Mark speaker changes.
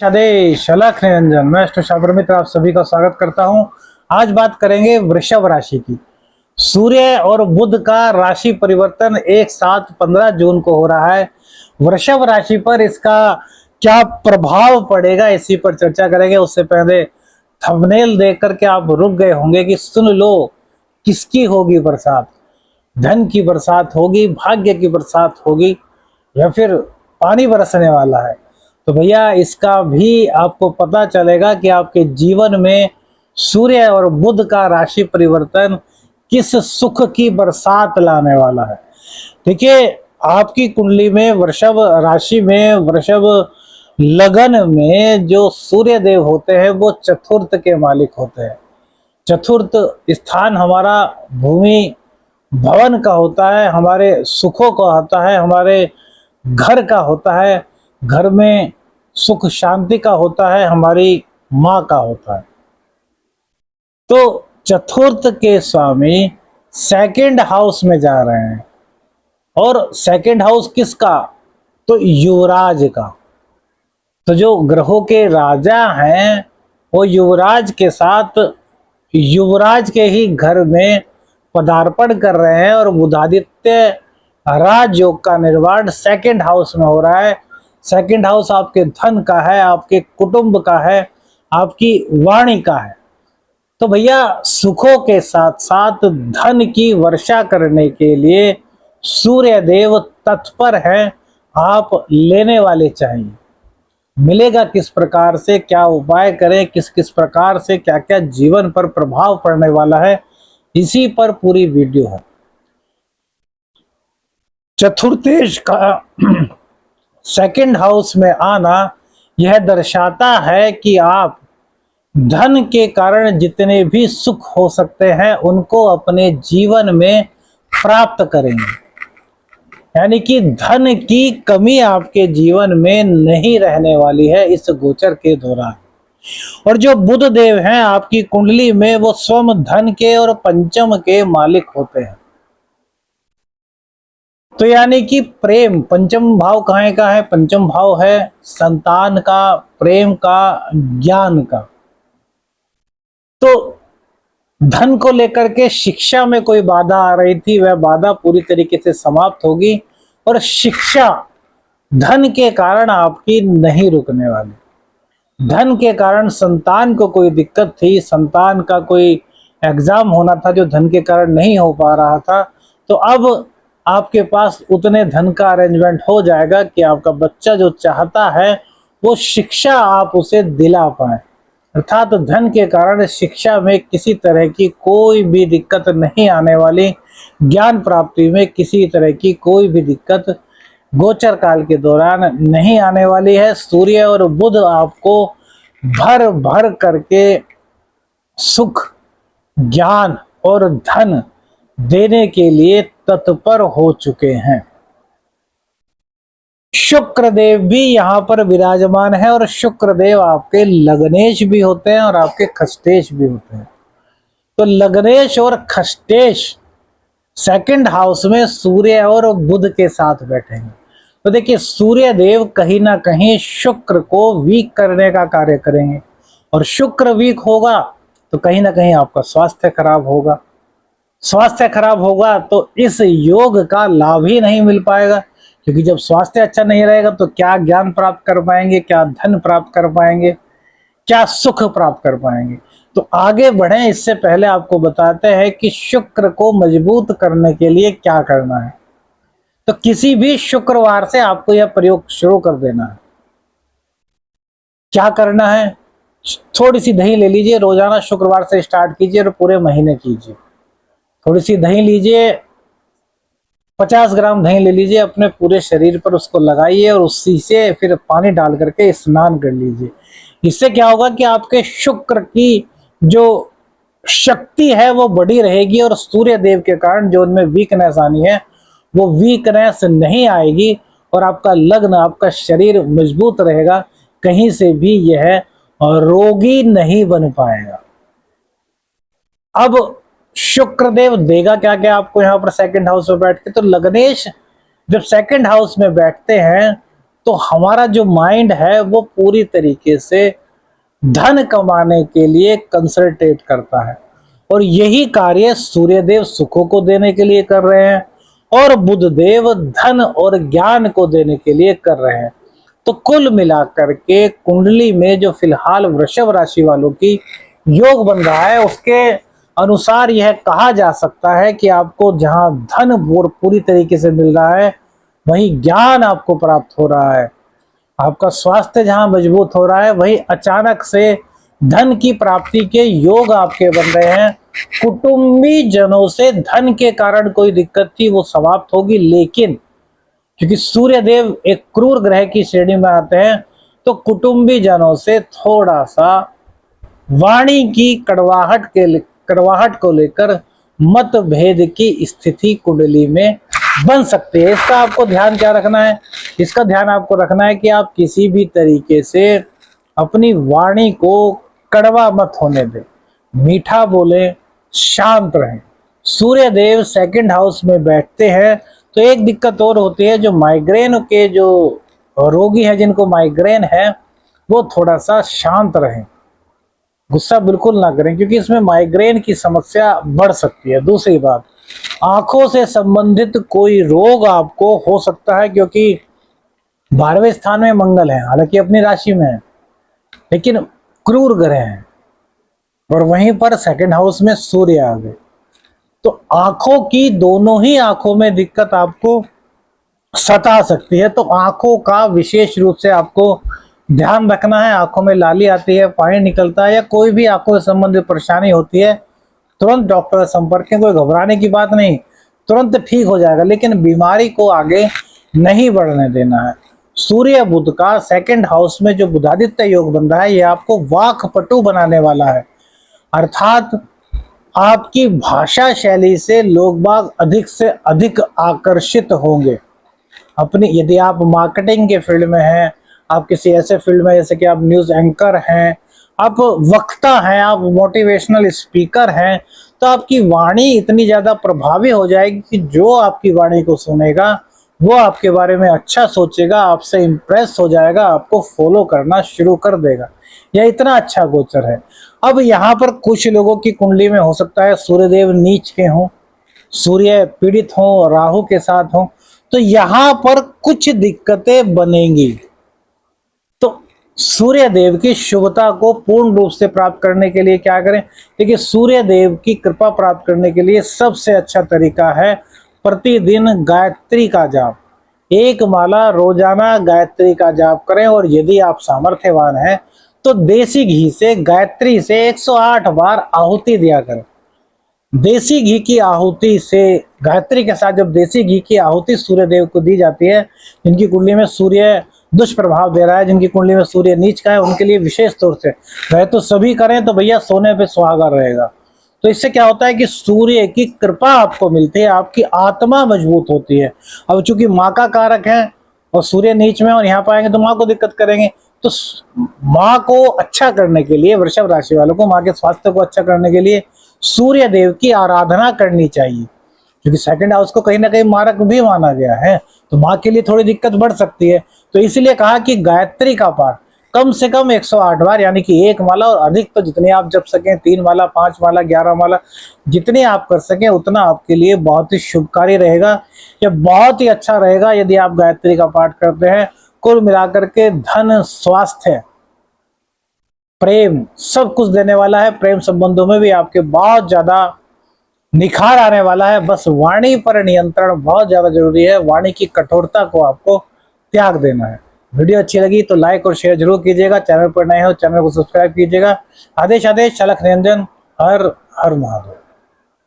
Speaker 1: आदेश अलख निरंजन। मैं अष्टशास्त्र मित्र आप सभी का स्वागत करता हूं। आज बात करेंगे वृषभ राशि की। सूर्य और बुध का राशि परिवर्तन एक साथ 15 जून को हो रहा है। वृषभ राशि पर इसका क्या प्रभाव पड़ेगा, इसी पर चर्चा करेंगे। उससे पहले थंबनेल देख करके आप रुक गए होंगे कि सुन लो किसकी होगी बरसात। धन की बरसात होगी, भाग्य की बरसात होगी, या फिर पानी बरसने वाला है। तो भैया इसका भी आपको पता चलेगा कि आपके जीवन में सूर्य और बुध का राशि परिवर्तन किस सुख की बरसात लाने वाला है। देखिए, आपकी कुंडली में वृषभ राशि में वृषभ लगन में जो सूर्य देव होते हैं वो चतुर्थ के मालिक होते हैं। चतुर्थ स्थान हमारा भूमि भवन का होता है, हमारे सुखों का होता है, हमारे घर का होता है, घर में सुख शांति का होता है, हमारी माँ का होता है। तो चतुर्थ के स्वामी सेकंड हाउस में जा रहे हैं, और सेकंड हाउस किसका? तो युवराज का। तो जो ग्रहों के राजा हैं वो युवराज के साथ युवराज के ही घर में पदार्पण कर रहे हैं, और बुधादित्य राजयोग का निर्माण सेकंड हाउस में हो रहा है। सेकंड हाउस आपके धन का है, आपके कुटुंब का है, आपकी वाणी का है। तो भैया सुखों के साथ साथ धन की वर्षा करने के लिए सूर्य देव तत्पर हैं। आप लेने वाले चाहिए। मिलेगा किस प्रकार से, क्या उपाय करें, किस किस प्रकार से क्या क्या जीवन पर प्रभाव पड़ने वाला है, इसी पर पूरी वीडियो है। चतुर्थेश का सेकंड हाउस में आना यह दर्शाता है कि आप धन के कारण जितने भी सुख हो सकते हैं उनको अपने जीवन में प्राप्त करेंगे। यानी कि धन की कमी आपके जीवन में नहीं रहने वाली है इस गोचर के दौरान। और जो बुध देव हैं आपकी कुंडली में वो स्वयं धन के और पंचम के मालिक होते हैं। तो यानी कि प्रेम, पंचम भाव कहाँ का है? पंचम भाव है संतान का, प्रेम का, ज्ञान का। तो धन को लेकर के शिक्षा में कोई बाधा आ रही थी, वह बाधा पूरी तरीके से समाप्त होगी, और शिक्षा धन के कारण आपकी नहीं रुकने वाली। धन के कारण संतान को कोई दिक्कत थी, संतान का कोई एग्जाम होना था जो धन के कारण नहीं हो पा रहा था, तो अब आपके पास उतने धन का अरेंजमेंट हो जाएगा कि आपका बच्चा जो चाहता है वो शिक्षा आप उसे दिला पाए। अर्थात धन के कारण शिक्षा में किसी तरह की कोई भी दिक्कत नहीं आने वाली, ज्ञान प्राप्ति में किसी तरह की कोई भी दिक्कत गोचर काल के दौरान नहीं आने वाली है। सूर्य और बुध आपको भर भर करके सुख, ज्ञान और धन देने के लिए तत्पर हो चुके हैं। शुक्र देव भी यहाँ पर विराजमान है, और शुक्र देव आपके लग्नेश भी होते हैं और आपके खष्टेश भी होते हैं। तो लग्नेश और खष्टेश सेकंड हाउस में सूर्य और बुध के साथ बैठेंगे। तो देखिए, सूर्य देव कहीं ना कहीं शुक्र को वीक करने का कार्य करेंगे, और शुक्र वीक होगा तो कहीं ना कहीं आपका स्वास्थ्य खराब होगा। स्वास्थ्य खराब होगा तो इस योग का लाभ ही नहीं मिल पाएगा, क्योंकि जब स्वास्थ्य अच्छा नहीं रहेगा तो क्या ज्ञान प्राप्त कर पाएंगे, क्या धन प्राप्त कर पाएंगे, क्या सुख प्राप्त कर पाएंगे। तो आगे बढ़े इससे पहले आपको बताते हैं कि शुक्र को मजबूत करने के लिए क्या करना है। तो किसी भी शुक्रवार से आपको यह प्रयोग शुरू कर देना है। क्या करना है? थोड़ी सी दही ले लीजिए, रोजाना शुक्रवार से स्टार्ट कीजिए और पूरे महीने कीजिए। थोड़ी सी दही लीजिए, 50 ग्राम दही ले लीजिए, अपने पूरे शरीर पर उसको लगाइए और उसी से फिर पानी डाल करके स्नान कर लीजिए। इससे क्या होगा कि आपके शुक्र की जो शक्ति है वो बढ़ी रहेगी, और सूर्य देव के कारण जो उनमें वीकनेस आनी है वो वीकनेस नहीं आएगी, और आपका लग्न, आपका शरीर मजबूत रहेगा। कहीं से भी यह रोगी नहीं बन पाएगा। अब शुक्र देव देगा क्या क्या आपको यहाँ पर सेकंड हाउस में बैठ के? तो लग्नेश जब सेकंड हाउस में बैठते हैं तो हमारा जो माइंड है वो पूरी तरीके से धन कमाने के लिए कंसंट्रेट करता है, और यही कार्य सूर्यदेव सुखों को देने के लिए कर रहे हैं और बुध देव धन और ज्ञान को देने के लिए कर रहे हैं। तो कुल मिलाकर के कुंडली में जो फिलहाल वृषभ राशि वालों की योग बन रहा है, उसके अनुसार यह कहा जा सकता है कि आपको जहां धन पूरी तरीके से मिल रहा है, वहीं ज्ञान आपको प्राप्त हो रहा है। आपका स्वास्थ्य जहां मजबूत हो रहा है, वहीं अचानक से धन की प्राप्ति के योग आपके बन रहे हैं। कुटुंबी जनों से धन के कारण कोई दिक्कत थी वो समाप्त होगी, लेकिन क्योंकि सूर्य देव एक क्रूर ग्रह की श्रेणी में आते हैं, तो कुटुंबी जनों से थोड़ा सा वाणी की कड़वाहट को लेकर मतभेद की स्थिति कुंडली में बन सकती है। इसका आपको ध्यान क्या रखना है? इसका ध्यान आपको रखना है कि आप किसी भी तरीके से अपनी वाणी को कड़वा मत होने दें, मीठा बोले, शांत रहें। सूर्य देव सेकंड हाउस में बैठते हैं तो एक दिक्कत और होती है, जो माइग्रेन के जो रोगी हैं, जिनको माइग्रेन है, वो थोड़ा सा शांत रहें, गुस्सा बिल्कुल ना करें, क्योंकि इसमें माइग्रेन की समस्या बढ़ सकती है। दूसरी बात, आंखों से संबंधित कोई रोग आपको हो सकता है, क्योंकि 12वें स्थान में मंगल है, हालांकि अपनी राशि में है, लेकिन क्रूर ग्रह है, और वहीं पर सेकंड हाउस में सूर्य आ गए, तो आंखों की, दोनों ही आंखों में दिक्कत आपको सता सकती है। तो आंखों का विशेष रूप से आपको ध्यान रखना है। आंखों में लाली आती है, पानी निकलता है, या कोई भी आंखों से संबंधित परेशानी होती है, तुरंत डॉक्टर से संपर्क करें। कोई घबराने की बात नहीं, तुरंत ठीक हो जाएगा, लेकिन बीमारी को आगे नहीं बढ़ने देना है। सूर्य बुध का सेकंड हाउस में जो बुधादित्य योग बन रहा है, ये आपको वाक्पटु बनाने वाला है, अर्थात आपकी भाषा शैली से लोग बाग अधिक से अधिक आकर्षित होंगे। अपनी, यदि आप मार्केटिंग के फील्ड में हैं, आप किसी ऐसे फील्ड में जैसे कि आप न्यूज़ एंकर हैं, आप वक्ता हैं, आप मोटिवेशनल स्पीकर हैं, तो आपकी वाणी इतनी ज़्यादा प्रभावी हो जाएगी कि जो आपकी वाणी को सुनेगा वो आपके बारे में अच्छा सोचेगा, आपसे इम्प्रेस हो जाएगा, आपको फॉलो करना शुरू कर देगा। यह इतना अच्छा गोचर है। अब यहाँ पर कुछ लोगों की कुंडली में हो सकता है सूर्यदेव नीच के हों, सूर्य पीड़ित हों, राहु के साथ हों, तो यहाँ पर कुछ दिक्कतें बनेंगी। तो सूर्य देव की शुभता को पूर्ण रूप से प्राप्त करने के लिए क्या करें? देखिए, सूर्य देव की कृपा प्राप्त करने के लिए सबसे अच्छा तरीका है प्रतिदिन गायत्री का जाप। एक माला रोजाना गायत्री का जाप करें, और यदि आप सामर्थ्यवान हैं तो देसी घी से गायत्री से 108 बार आहुति दिया करें। देसी घी की आहुति से, गायत्री के साथ जब देसी घी की आहुति सूर्य देव को दी जाती है, जिनकी कुंडली में सूर्य दुष्प्रभाव दे रहा है, जिनकी कुंडली में सूर्य नीच का है, उनके लिए विशेष तौर से, वह तो सभी करें तो भैया सोने पे सुहागा रहेगा। तो इससे क्या होता है कि सूर्य की कृपा आपको मिलती है, आपकी आत्मा मजबूत होती है। अब चूंकि माँ का कारक है और सूर्य नीच में, और यहाँ पाएंगे तो माँ को दिक्कत करेंगे, तो माँ को अच्छा करने के लिए, वृषभ राशि वालों को माँ के स्वास्थ्य को अच्छा करने के लिए सूर्य देव की आराधना करनी चाहिए, क्योंकि सेकंड हाउस को कहीं ना कहीं मारक भी माना गया है, तो माँ के लिए थोड़ी दिक्कत बढ़ सकती है। तो इसलिए कहा कि गायत्री का पाठ कम से कम 108 बार, यानी कि एक माला, और अधिक तो जितनी आप जप सकें, 3 माला, 5 माला, 11 माला, जितनी आप कर सकें उतना आपके लिए बहुत ही शुभकारी रहेगा। यह बहुत ही अच्छा रहेगा यदि आप गायत्री का पाठ करते हैं। कुल मिलाकर के धन, स्वास्थ्य, प्रेम सब कुछ देने वाला है। प्रेम संबंधों में भी आपके बहुत ज्यादा निखार आने वाला है। बस वाणी पर नियंत्रण बहुत ज्यादा जरूरी है, वाणी की कठोरता को आपको त्याग देना है। वीडियो अच्छी लगी तो लाइक और शेयर जरूर कीजिएगा। चैनल पर नए हो चैनल को सब्सक्राइब कीजिएगा। आदेश आदेश, चालक निरंजन, हर हर महादेव।